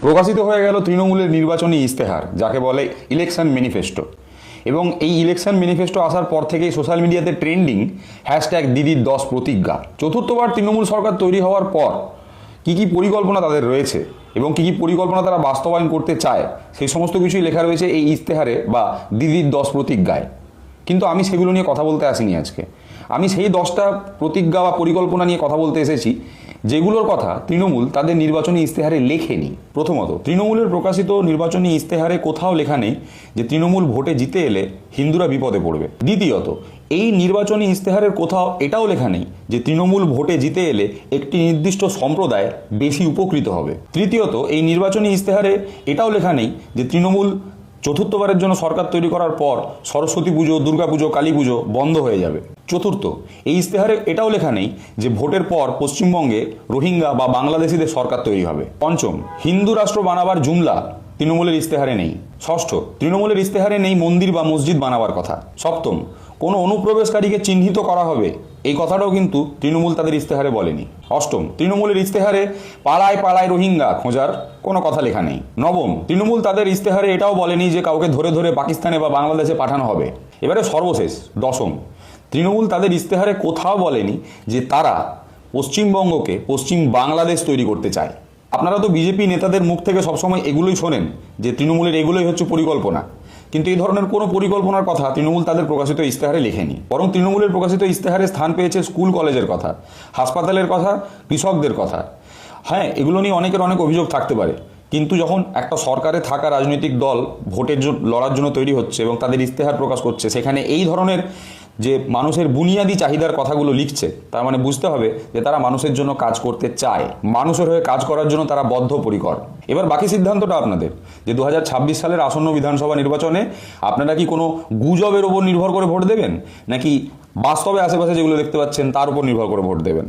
প্রকাশিত হয়ে গেল তৃণমূলের নির্বাচনী ইস্তেহার, যাকে বলে ইলেকশন ম্যানিফেস্টো। এবং এই ইলেকশন ম্যানিফেস্টো আসার পর থেকেই সোশ্যাল মিডিয়াতে ট্রেন্ডিং #দিদির 10 প্রতিজ্ঞা। চতুর্থবার তৃণমূল সরকার তৈরি হওয়ার পর কী কী পরিকল্পনা তাদের রয়েছে এবং কী কী পরিকল্পনা তারা বাস্তবায়ন করতে চায়, সেই সমস্ত কিছুই লেখা রয়েছে এই ইস্তেহারে বা দিদির 10 প্রতিজ্ঞায়। কিন্তু আমি সেগুলো নিয়ে কথা বলতে আসিনি আজকে। আমি সেই 10টা প্রতিজ্ঞা বা পরিকল্পনা নিয়ে কথা বলতে এসেছি যেগুলোর কথা তৃণমূল তাদের নির্বাচনী ইস্তেহারে লেখেনি। প্রথমত, তৃণমূলের প্রকাশিত নির্বাচনী ইস্তেহারে কোথাও লেখা নেই যে তৃণমূল ভোটে জিতে এলে হিন্দুরা বিপদে পড়বে। দ্বিতীয়ত, এই নির্বাচনী ইস্তেহারের কোথাও এটাও লেখা নেই যে তৃণমূল ভোটে জিতে এলে একটি নির্দিষ্ট সম্প্রদায় বেশি উপকৃত হবে। তৃতীয়ত, এই নির্বাচনী ইস্তেহারে এটাও লেখা নেই যে তৃণমূল চতুর্থবারের জন্য সরকার তৈরি করার পর সরস্বতী পুজো, দুর্গা পুজো, কালী পুজো বন্ধ হয়ে যাবে। চতুর্থ, এই ইস্তেহারে এটাও লেখা নেই যে ভোটের পর পশ্চিমবঙ্গে রোহিঙ্গা বা বাংলাদেশিদের সরকার তৈরি হবে। পঞ্চম, হিন্দু রাষ্ট্র বানাবার জুমলা তৃণমূলের ইস্তেহারে নেই। ষষ্ঠ, তৃণমূলের ইস্তেহারে নেই মন্দির বা মসজিদ বানাবার কথা। সপ্তম, কোনো অনুপ্রবেশকারীকে চিহ্নিত করা হবে এই কথাটাও কিন্তু তৃণমূল তাদের ইস্তেহারে বলেনি। অষ্টম, তৃণমূলের ইস্তেহারে পাড়ায় পাড়ায় রোহিঙ্গা খোঁজার কোনো কথা লেখা নেই। নবম, তৃণমূল তাদের ইস্তেহারে এটাও বলেনি যে কাউকে ধরে ধরে পাকিস্তানে বা বাংলাদেশে পাঠানো হবে। এবারে সর্বশেষ দশম, তৃণমূল তাদের ইস্তেহারে কোথাও বলেনি যে তারা পশ্চিমবঙ্গকে পশ্চিম বাংলাদেশ তৈরি করতে চায়। আপনারা তো বিজেপি নেতাদের মুখ থেকে সবসময় এগুলোই শোনেন যে তৃণমূলের এগুলোই হচ্ছে পরিকল্পনা, কিন্তু এই ধরনের কোনো পরিকল্পনার কথা তৃণমূল তাদের প্রকাশিত ইস্তেহারে লেখেনি। বরং তৃণমূলের প্রকাশিত ইস্তেহারে স্থান পেয়েছে স্কুল কলেজের কথা, হাসপাতালের কথা, কৃষকদের কথা। হ্যাঁ, এগুলো নিয়ে অনেকের অনেক অভিযোগ থাকতে পারে, কিন্তু যখন একটা সরকারে থাকা রাজনৈতিক দল ভোটের লড়ার জন্য তৈরি হচ্ছে এবং তাদের ইস্তেহার প্রকাশ করছে, সেখানে এই ধরনের যে মানুষের বুনিয়াদি চাহিদার কথাগুলো লিখছে, তার মানে বুঝতে হবে যে তারা মানুষের জন্য কাজ করতে চায়, মানুষের হয়ে কাজ করার জন্য তারা বদ্ধপরিকর। এবার বাকি সিদ্ধান্তটা আপনাদের, যে 2026 সালের আসন্ন বিধানসভা নির্বাচনে আপনারা কি কোনো গুজবের ওপর নির্ভর করে ভোট দেবেন, নাকি বাস্তবে আশেপাশে যেগুলো দেখতে পাচ্ছেন তার উপর নির্ভর করে ভোট দেবেন।